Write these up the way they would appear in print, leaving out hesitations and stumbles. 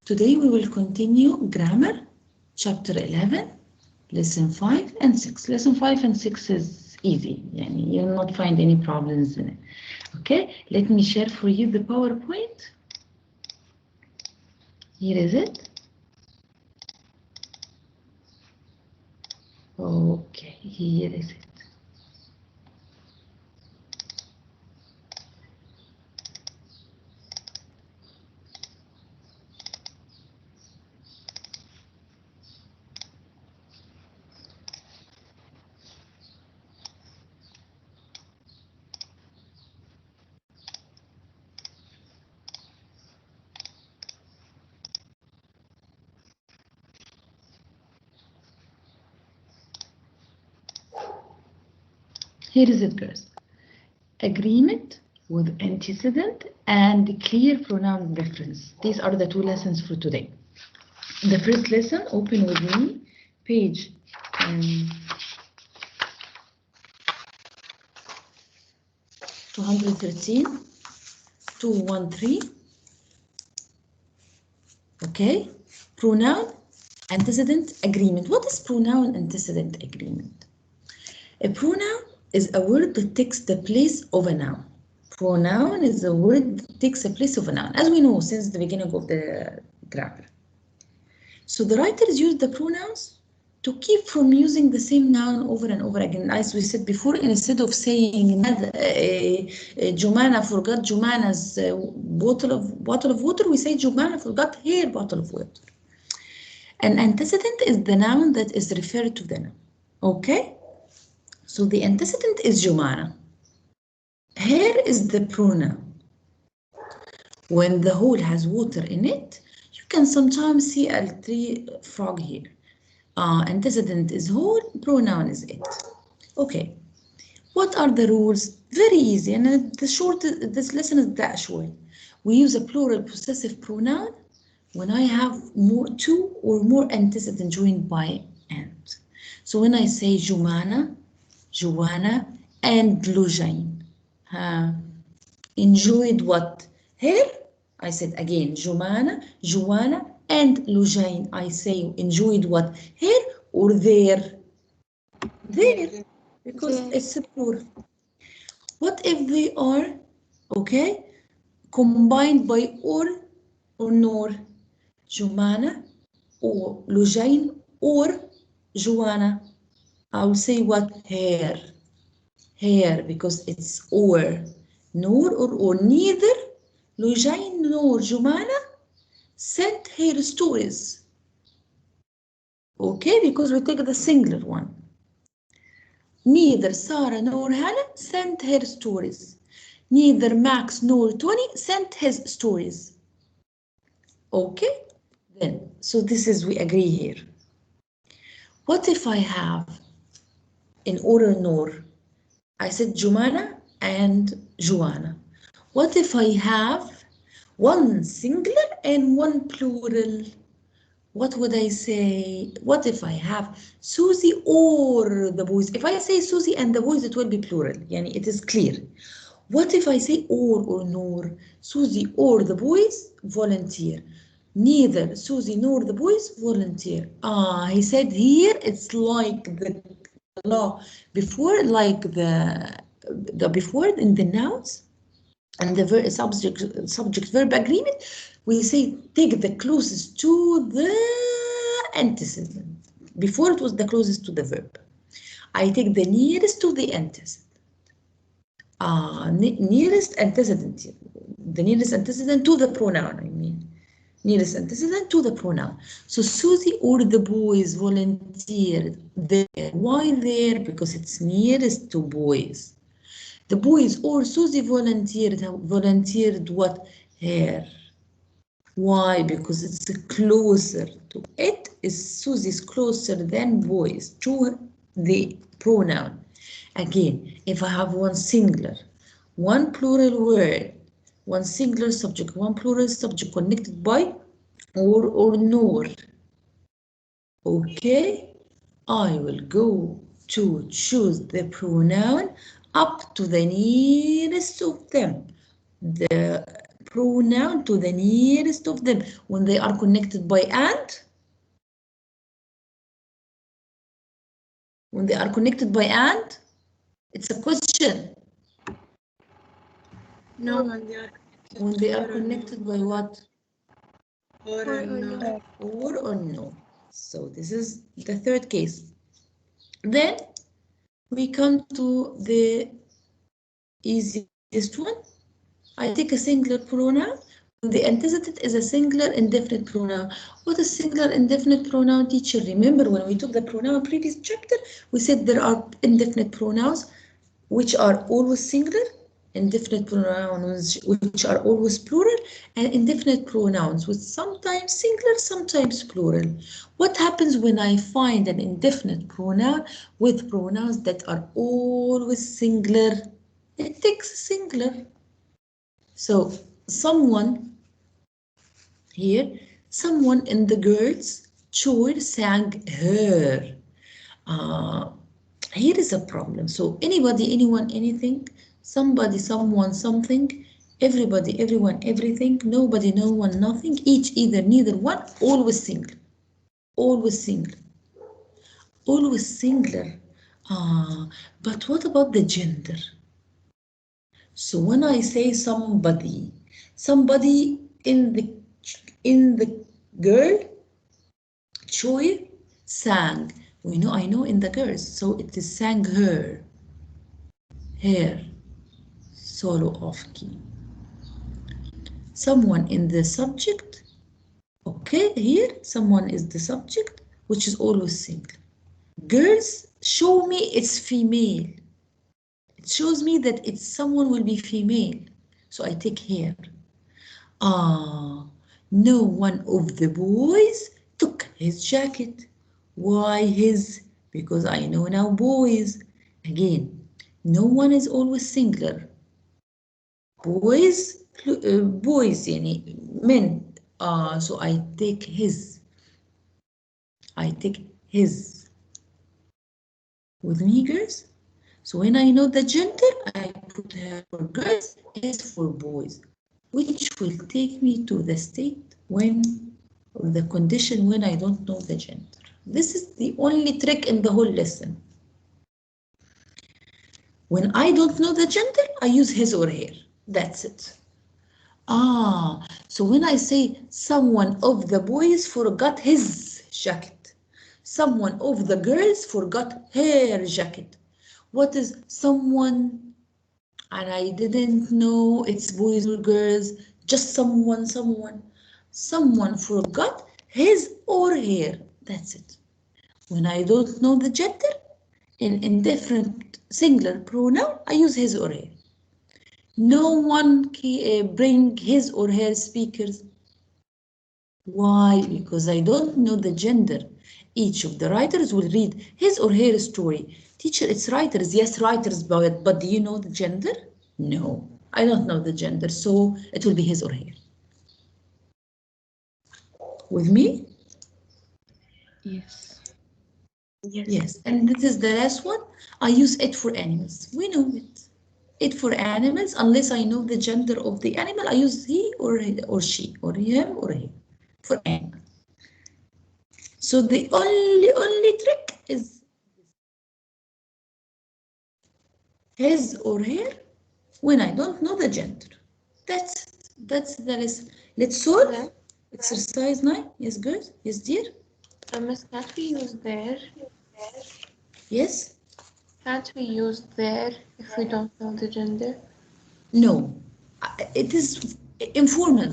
Today we will continue grammar, chapter 11, lesson 5 and 6. Lesson 5 and 6 is easy, yani you'll not find any problems in it. Okay, let me share for you the PowerPoint. Here is it. Okay, here is it. Here is it, girls. Agreement with antecedent and clear pronoun reference. These are the two lessons for today. The first lesson, open with me, page 213, 213. Okay, pronoun antecedent agreement. What is pronoun antecedent agreement? A pronoun is a word that takes the place of a noun. Pronoun is a word that takes the place of a noun, as we know since the beginning of the grammar. So the writers use the pronouns to keep from using the same noun over and over again. As we said before, instead of saying Jumana forgot Jumana's bottle of water, we say Jumana forgot her bottle of water. An antecedent is the noun that is referred to the noun. Okay? So the antecedent is Jumana. Here is the pronoun. When the hole has water in it, you can sometimes see a tree frog here. Antecedent is whole, pronoun is it. Okay. What are the rules? Very easy, and this lesson is that short. We use a plural possessive pronoun when I have two or more antecedents joined by and. So when I say Jumana, Joanna, and Lujain, enjoyed what? Here, I said again, Jumana, Joanna, and Lujain. I say enjoyed what? Here or there? There, because it's a plural. What if they are, okay, combined by or nor? Jumana or Lujain or Joanna. I'll say what? Hair. Hair, because it's or. Nor or neither Lujain nor Jumana sent her stories. Okay, because we take the singular one. Neither Sarah nor Hannah sent her stories. Neither Max nor Tony sent his stories. Okay, then, so this is, we agree here. What if I have in or nor? I said Jumana and Joanna. What if I have one singular and one plural? What would I say? What if I have Susie or the boys? If I say Susie and the boys, it will be plural. Yani it is clear. What if I say or nor? Susie or the boys volunteer. Neither Susie nor the boys volunteer. He said here it's like the law before, like the before in the nouns and the subject verb agreement, we say take the closest to the antecedent. Before it was the closest to the verb. I take the nearest to the antecedent. Nearest antecedent, the nearest antecedent to the pronoun, I mean. Nearest antecedent to the pronoun. So Susie or the boys volunteered there. Why there? Because it's nearest to boys. The boys or Susie volunteered what? Her. Why? Because it's closer to it. Is Susie's closer than boys to the pronoun. Again, if I have one singular, one plural word, one singular subject, one plural subject connected by or nor, okay, I will go to choose the pronoun up to the nearest of them. The pronoun to the nearest of them when they are connected by and. When they are connected by and, it's a question. No, when they are connected by what? Or no. Or no. So this is the third case. Then we come to the easiest one. I take a singular pronoun. The antecedent is a singular indefinite pronoun. What is singular indefinite pronoun, teacher? Remember when we took the pronoun previous chapter, we said there are indefinite pronouns which are always singular, indefinite pronouns which are always plural, and indefinite pronouns with sometimes singular, sometimes plural. What happens when I find an indefinite pronoun with pronouns that are always singular? It takes singular. So someone here, someone in the girls' choir sang her. Here is a problem. So anybody, anyone, anything, somebody, someone, something, everybody, everyone, everything, nobody, no one, nothing, each, either, neither, one, always singular. Always singular. Always singular. But what about the gender? So when I say somebody, somebody in the girl choir sang. We know, I know in the girls, so it is sang her, solo off key. Someone in the subject, okay, here someone is the subject, which is always single. Girls show me it's female. It shows me that it's someone will be female. So I take here. No one of the boys took his jacket. Why his? Because I know now boys. Again, no one is always singular. Boys, boys, يعني men. So I take his. I take his. With me, girls? So when I know the gender, I put her for girls, his for boys, which will take me to the state when, or the condition when I don't know the gender. This is the only trick in the whole lesson. When I don't know the gender, I use his or her. That's it. So when I say someone of the boys forgot his jacket, someone of the girls forgot her jacket. What is someone? And I didn't know it's boys or girls, just someone forgot his or her. That's it. When I don't know the gender, in indefinite singular pronoun, I use his or her. No one bring his or her speakers. Why? Because I don't know the gender. Each of the writers will read his or her story. Teacher, it's writers. Yes, writers, but do you know the gender? No, I don't know the gender, so it will be his or her. With me? Yes. Yes, and this is the last one. I use it for animals. We know it. It for animals, unless I know the gender of the animal, I use he or she, or him or he, for animal. So the only trick is his or her when I don't know the gender. That's the lesson. Let's solve exercise 9. Yes, good. Yes, dear. Miss, can't we use there? Yes. Can't we use there if we don't know the gender? No, it is informal.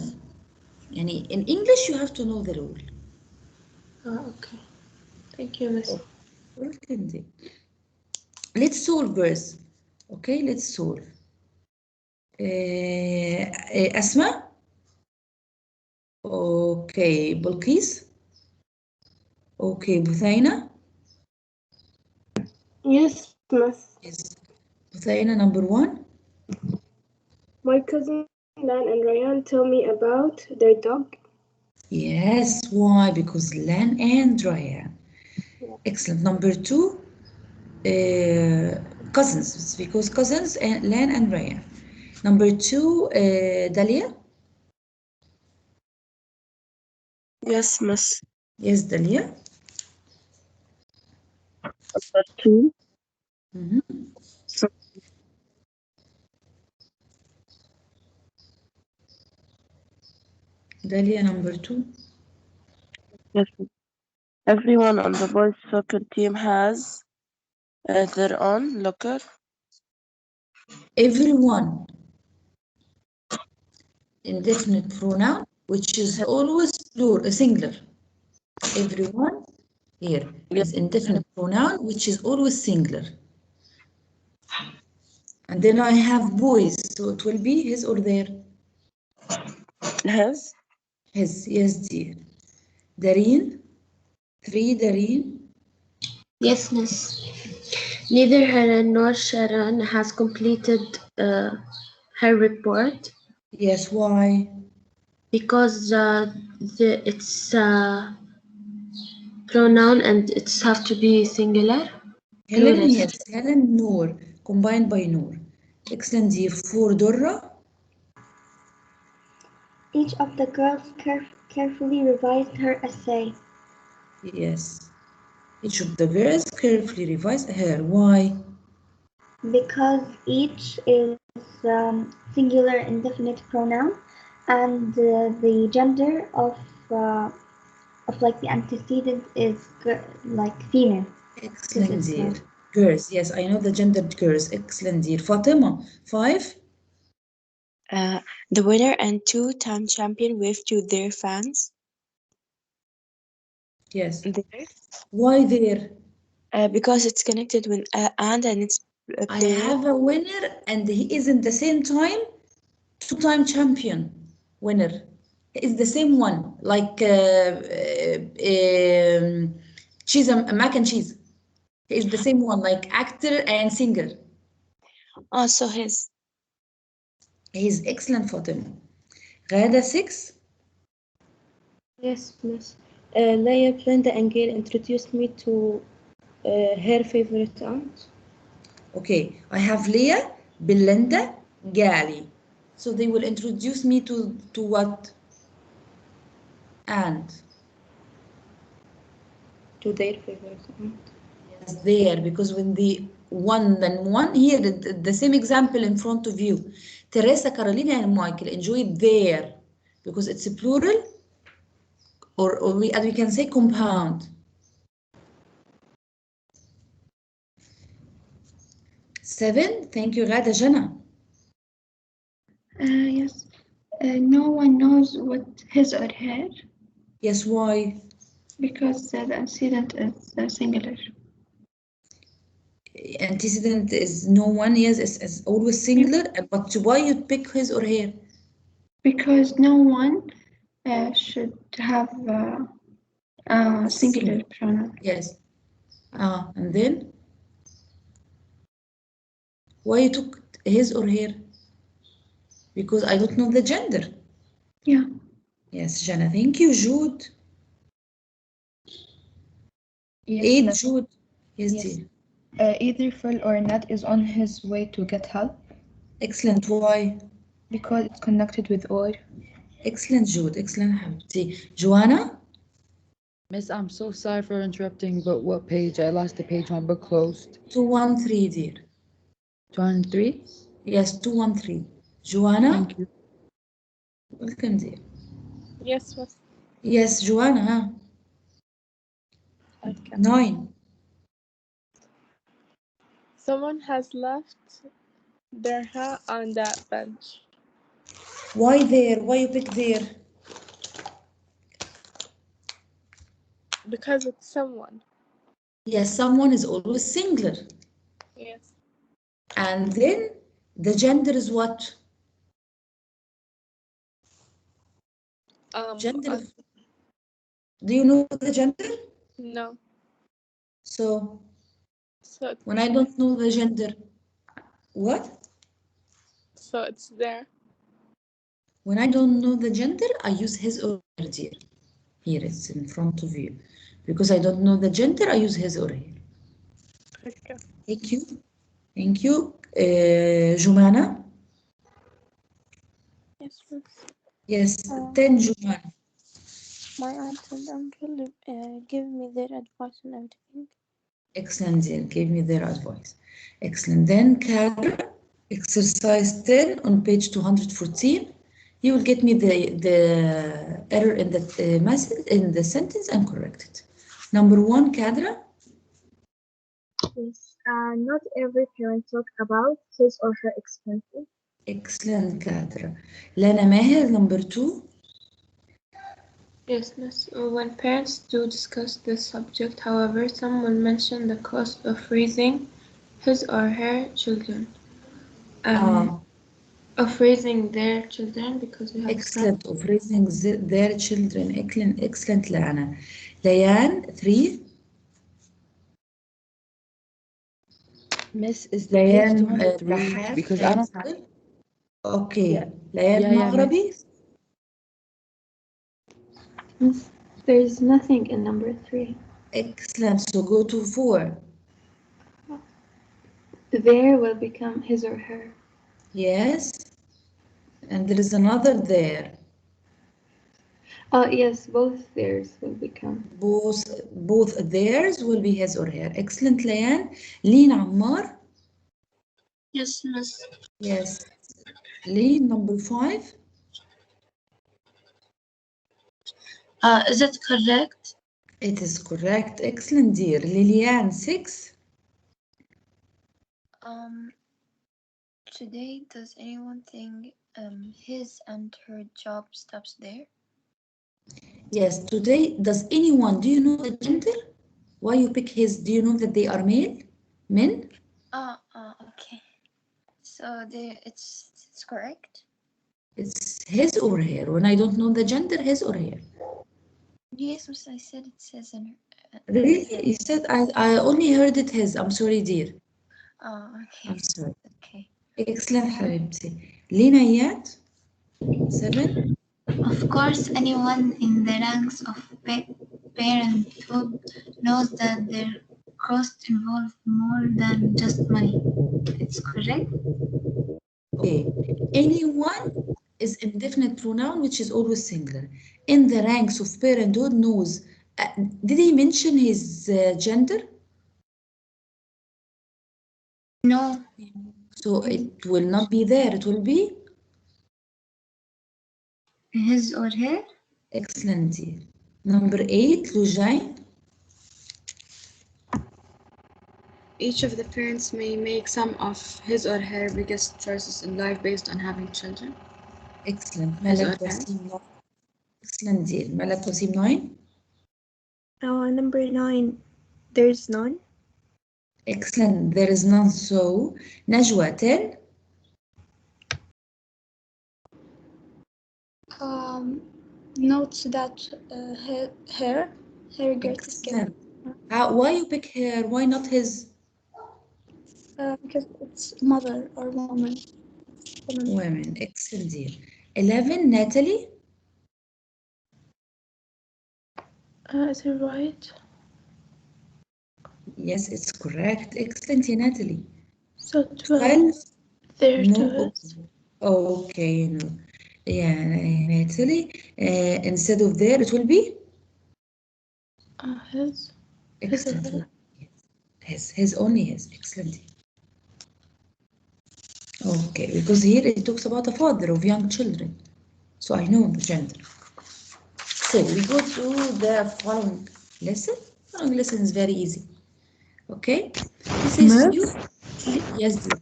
Yani in English you have to know the rule. Okay. Thank you, Miss. Welcome. Let's solve verse. Okay, let's solve. Asma. Okay, Balqis. Okay, Buthaina. Yes, Miss. Yes. Buthaina, number 1. My cousin Lan and Ryan tell me about their dog. Yes, why? Because Lan and Ryan. Excellent. Number 2, cousins. It's because cousins and Lan and Ryan. Number 2, Dalia. Yes, Miss. Yes, Dalia. Number 2. Mhm. Dalia, number 2. Yes. Everyone on the boys' soccer team has their own locker. Everyone. Indefinite pronoun, which is always plural, singular. Everyone here is indefinite pronoun, which is always singular. And then I have boys, so it will be his or their. Has. His, yes, dear. Dareen, 3, Dareen. Yes, Miss. Neither Helen nor Sharon has completed her report Yes, why? because it's pronoun and it's have to be singular. Helen, Plural. yes. Helen, Noor, combined by Noor. Excellent, dear. 4, Durra. Each of the girls carefully revised her essay. Yes. Each of the girls carefully revised her. Why? Because each is singular indefinite pronoun, and the gender of like the antecedent is like female. Excellent, dear. Girls, yes, I know the gendered girls. Excellent, dear. Fatima, 5. The winner and two-time champion wave to their fans. Yes. There. Why there? Because it's connected with and it's I plural. have a winner and he is in the same time two-time champion winner. He is the same one, like cheese and mac and cheese. He is the same one, like actor and singer. Also his. He is excellent for them. Ghada, 6. Yes, Miss. Leia, Brenda, and Gail introduced me to her favorite aunt. Okay, I have Leah, Belinda, Gali. So they will introduce me to what? And To their favorite aunt. yes, there, because when the one here, the same example in front of you. Teresa, Carolina, and Michael enjoy there because it's a plural, or we can say compound. 7, thank you, Ghada. Jana. Yes. No one knows what his or her Yes, why? because the antecedent is singular. Antecedent is no one, yes, it's always singular, but why you pick his or her? Because no one should have a singular pronoun. Yes. And then why you took his or her? Because I don't know the gender. Yeah. Yes, Jana, thank you. Jude. Yes, 8, miss. Jude. Yes, Yes. dear. Either Phil or Nat is on his way to get help Excellent. Why? because it's connected with or. Excellent, Jude. Excellent, Habibti. Joanna? Miss, I'm so sorry for interrupting, but what page? I lost the page number closed. 213, dear. 23? Yes, 213. Joanna? Thank you. Welcome, dear. Yes, miss. Yes, Joanna. Huh? Okay. 9. Someone has left their hat on that bench. Why there? Why you pick there? Because it's someone. Yes, someone is always singular. Yes. And then the gender is what? Gender. Do you know the gender? No. So So when I don't know the gender, what? So it's there. When I don't know the gender, I use his or her, dear. Here it's in front of you. Because I don't know the gender, I use his or her. Okay. Thank you. Thank you. Jumana? Yes, miss. Yes, 10 Jumana. My aunt and uncle give me their advice on everything. Excellent, dear. Give me their advice. Excellent. Then, Kara, exercise 10 on page 214. You will get me the error in the message in the sentence and correct it. Number 1, Kadra. Yes. Not every parent talk about his or her expenses. Excellent, Kadra. Lana Maher, number 2. Yes, miss. When parents do discuss this subject, however, some will mention the cost of raising his or her children. Of raising their children, because we have Excellent, of raising their children. Excellent, excellent, Lana. Diane, 3. Miss, is the page Diane 203 Rahaf, because I don't have. Okay. Yeah. Diane Yeah, Maghrabi. Miss, there's nothing in number 3. Excellent. So go to 4. There will become his or her. Yes. And there is another there. Yes, both theirs will become. Both theirs will be his or her. Excellent, Layan. Leen Ammar. Yes, miss. Yes. Leen, number 5. Is it correct? It is correct. Excellent, dear. Lilian, 6. Today, does anyone think his and her job stops there? Yes, today, does anyone, do you know the gender? Why you pick his? Do you know that they are male? Men? Okay. So it's correct? It's his or her. When I don't know the gender, his or her. Yes, miss, I said it says in her. Really? You said I only heard it his. I'm sorry, dear. Okay. I'm sorry. Okay. Excellent, حبيبتي. لينا اياد 7. Of course, anyone in the ranks of parenthood knows that their costs involve more than just money. It's correct? Okay. Anyone is indefinite pronoun, which is always singular. In the ranks of parenthood knows. Did he mention his gender? No. So it will not be there. It will be His or her? excellent, dear. Number 8, Lujain. Each of the parents may make some of his or her biggest choices in life based on having children. Excellent. His or Malak her. Wasim 9. Excellent, dear. Malak Wasim 9. Number 9. There's none. Excellent. There is none. So, Najwa 10. Notes that her greatest gift. Excellent. Why you pick her? Why not his? Because it's mother or woman. Women. Excellent, dear. 11, Natalie. Is it right? Yes, it's correct. Excellent, Natalie. So 12. There No. to his. Okay, no. Yeah, Natalie. Instead of there, it will be His. excellent. His only his. Excellent. Okay, because here it talks about a father of young children. So I know the gender. So we go to the following lesson. Following lesson is very easy. Okay? This is you. Yes, dear.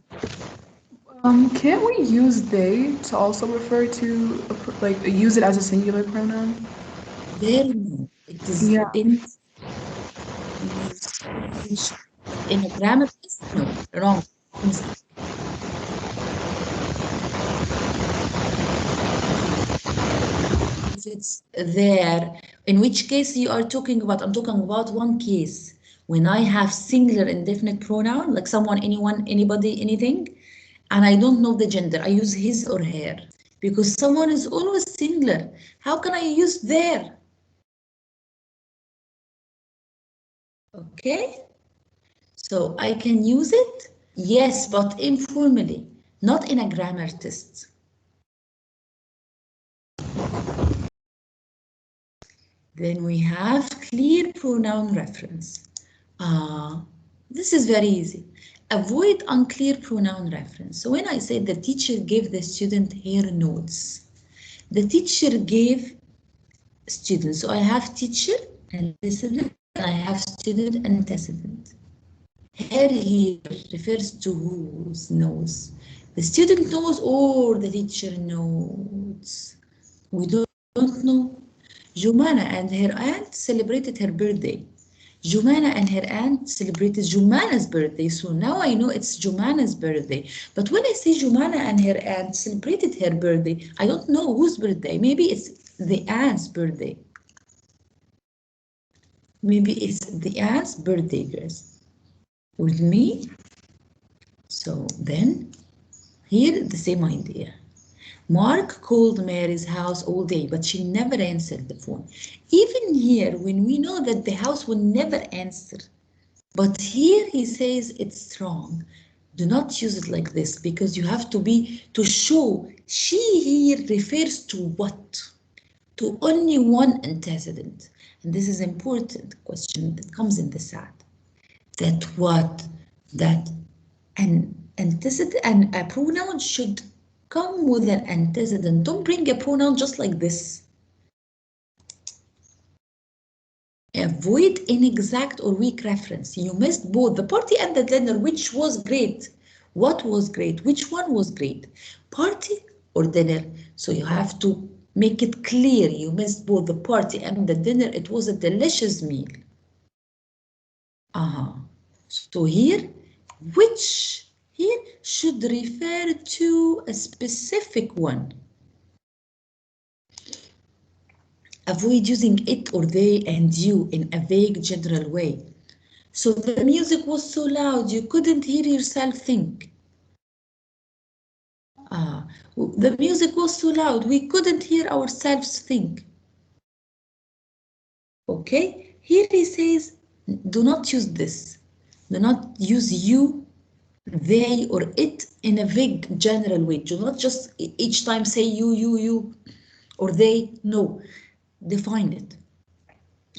Can't we use they to also refer to, like, use it as a singular pronoun? There, no. It is Yeah. in a grammar test, no. Wrong. If it's there, in which case you are talking about, I'm talking about one case. When I have singular indefinite pronoun, like someone, anyone, anybody, anything, and I don't know the gender, I use his or her. Because someone is always singular. How can I use their? Okay? So I can use it, yes, but informally, not in a grammar test. Then we have clear pronoun reference. This is very easy. Avoid unclear pronoun reference. So when I say the teacher gave the student her notes, the teacher gave student. So I have teacher antecedent and I have student antecedent. Her here refers to whose knows. The student knows or the teacher knows. We don't know. Jumana and her aunt celebrated her birthday. Jumana and her aunt celebrated Jumana's birthday. So now I know it's Jumana's birthday. But when I say Jumana and her aunt celebrated her birthday, I don't know whose birthday. Maybe it's the aunt's birthday. Maybe it's the aunt's birthday, girls. With me? So then, here the same idea. Mark called Mary's house all day, but she never answered the phone. Even here, when we know that the house will never answer, but here he says it's wrong. Do not use it like this because you have to show she here refers to what? To only one antecedent. And this is important question that comes in the SAT. That what? That an antecedent and a pronoun should come with an antecedent. Don't bring a pronoun just like this. Avoid inexact or weak reference. You missed both the party and the dinner. Which was great? What was great? Which one was great? Party or dinner? So you have to make it clear. You missed both the party and the dinner. It was a delicious meal. So here, which here should refer to a specific one. Avoid using it or they and you in a vague general way. So the music was so loud you couldn't hear yourself think. The music was so loud we couldn't hear ourselves think. Okay, here he says do not use this. Do not use you, they or it in a vague general way. Do not just each time say you or they. No, define it.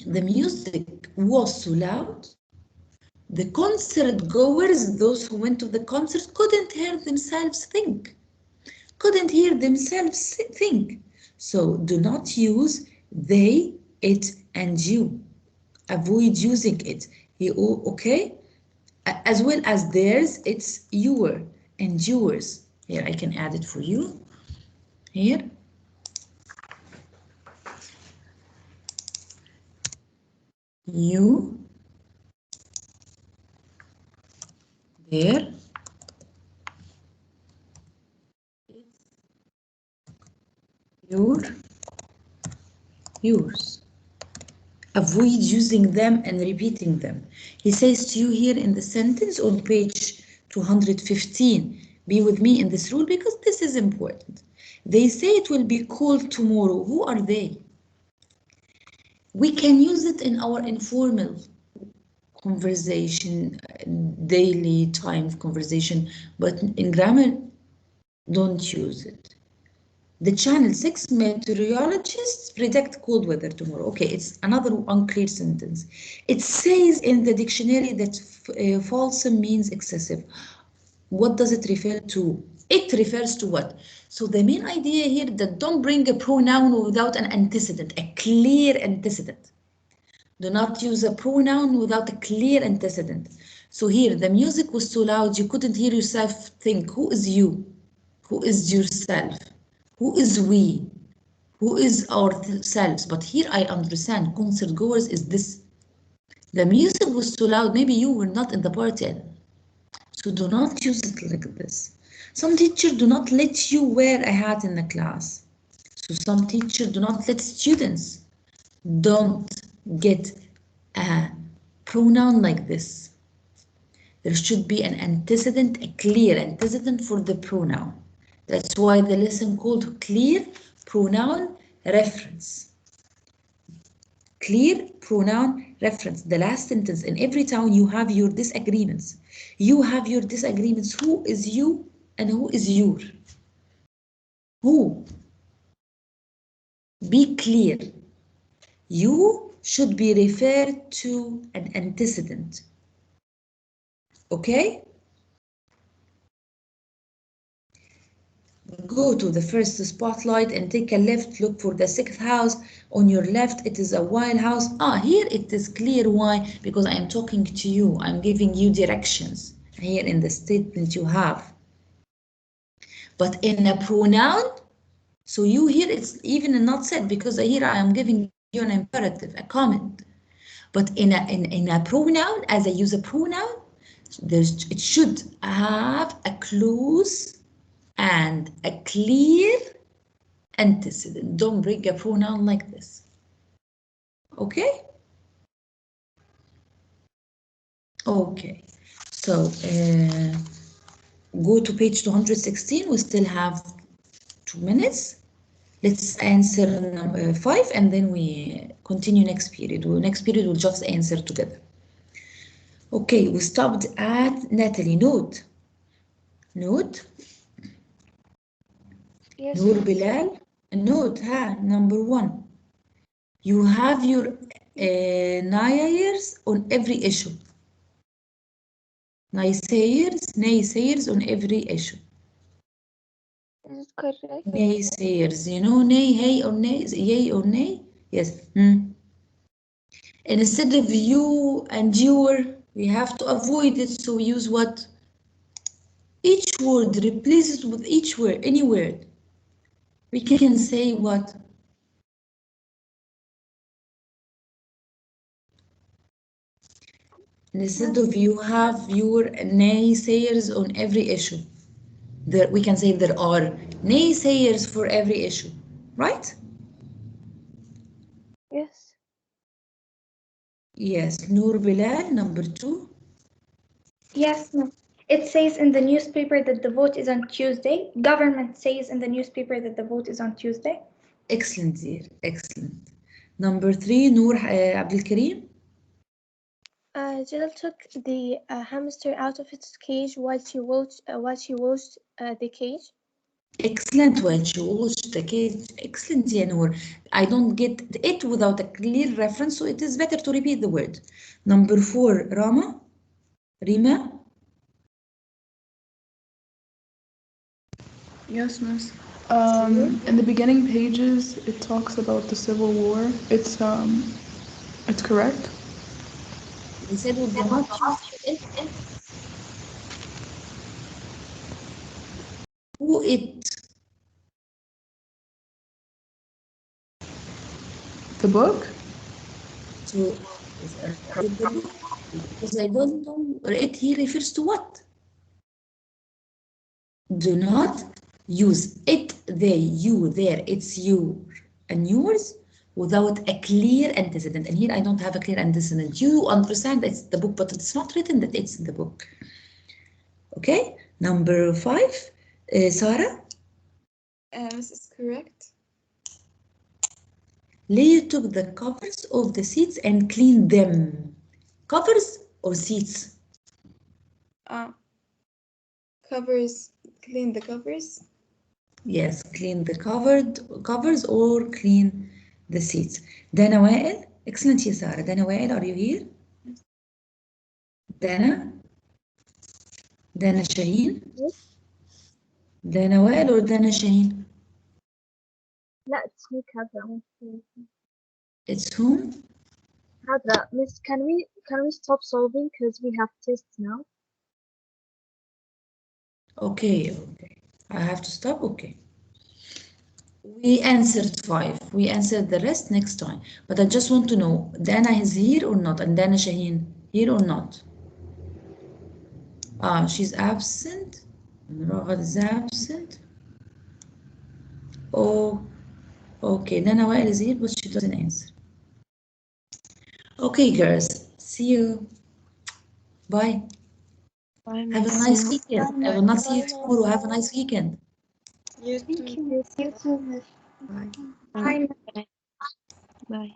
The music was so loud. The concert goers, those who went to the concert, couldn't hear themselves think. Couldn't hear themselves think. So do not use they, it, and you. Avoid using it. Okay? As well as theirs, it's your and yours. Here, I can add it for you. Here. You. There. Your. Yours. Avoid using them and repeating them. He says to you here in the sentence on page 215, be with me in this rule because this is important. They say it will be cold tomorrow. Who are they? We can use it in our informal conversation, daily time conversation, but in grammar, don't use it. The Channel 6 meteorologists predict cold weather tomorrow. Okay, it's another unclear sentence. It says in the dictionary that falsum means excessive. What does it refer to? It refers to what? So the main idea here that don't bring a pronoun without an antecedent, a clear antecedent. Do not use a pronoun without a clear antecedent. So here, the music was so loud you couldn't hear yourself think. Who is you? Who is yourself? Who is we? Who is ourselves? But here I understand concert goers is this. The music was too loud. Maybe you were not in the party. So do not use it like this. Some teachers do not let you wear a hat in the class. So some teachers do not let students don't get a pronoun like this. There should be an antecedent, a clear antecedent for the pronoun. That's why the lesson called Clear Pronoun Reference. Clear Pronoun Reference. The last sentence, in every town you have your disagreements. You have your disagreements. Who is you and who is your? Who? Be clear. you should be referred to an antecedent. Okay? Go to the first spotlight and take a left. Look for the sixth house. On your left, it is a while house. Here it is clear. Why? Because I am talking to you. I'm giving you directions. Here in the statement you have. But in a pronoun, so you here it's even not said, because here I am giving you an imperative, a comment. But in a pronoun, as I use a pronoun, it should have a close and a clear antecedent. Don't bring a pronoun like this. Okay? Okay. So go to page 216. We still have 2 minutes. Let's answer number 5 and then we continue next period. Next period we'll just answer together. Okay, we stopped at Natalie. Note. Yes, Noor miss. Bilal. Note, number 1. You have your naysayers on every issue. Naysayers on every issue. Is it correct? Naysayers, you know, nay, hey, or nay, yay or nay? Yes. Instead of you and your, we have to avoid it, so we use what? Each word, replace it with each word, any word. We can say what? Instead of you have your naysayers on every issue. We can say there are naysayers for every issue, right? Yes. Yes, Noor Bilal, number 2. Yes, no. It says in the newspaper that the vote is on Tuesday. Government says in the newspaper that the vote is on Tuesday. Excellent, dear. Excellent. Number 3, Noor Abdul Kareem. Jill took the hamster out of its cage while she washed the cage. Excellent. When she washed the cage. Excellent, Noor. I don't get it without a clear reference, so it is better to repeat the word. Number 4, Rima. Yes, miss. In the beginning pages, it talks about the Civil War. It's correct. We said we do not use it. Who it? The book? So, because I don't know, it here refers to what? Do not use it, they, you, there, it's you and yours without a clear antecedent. And here I don't have a clear antecedent. You understand it's the book, but it's not written that it's in the book. Okay, number 5, Sarah. This is correct. Leah took the covers of the seats and cleaned them. Covers or seats? Covers, clean the covers. Yes, clean the covers or clean the seats. Dana Wael, excellent, ya Sarah. Dana Wael, are you here? Dana? Dana Shaheen? Dana Wael or Dana Shaheen? لا it's me Kadra. It's whom? Kadra, miss, can we stop solving because we have tests now? Okay. I have to stop? Okay. We answered 5. We answered the rest next time. But I just want to know, Dana is here or not? And Dana Shaheen, here or not? She's absent. Ragad is absent. Oh, okay. Dana Wael is here, but she doesn't answer. Okay, girls. See you. Bye. Bye, Have a miss. nice weekend. I will not see you tomorrow. Have a nice weekend. You Thank too. you. You too, miss. Bye. Bye. Bye.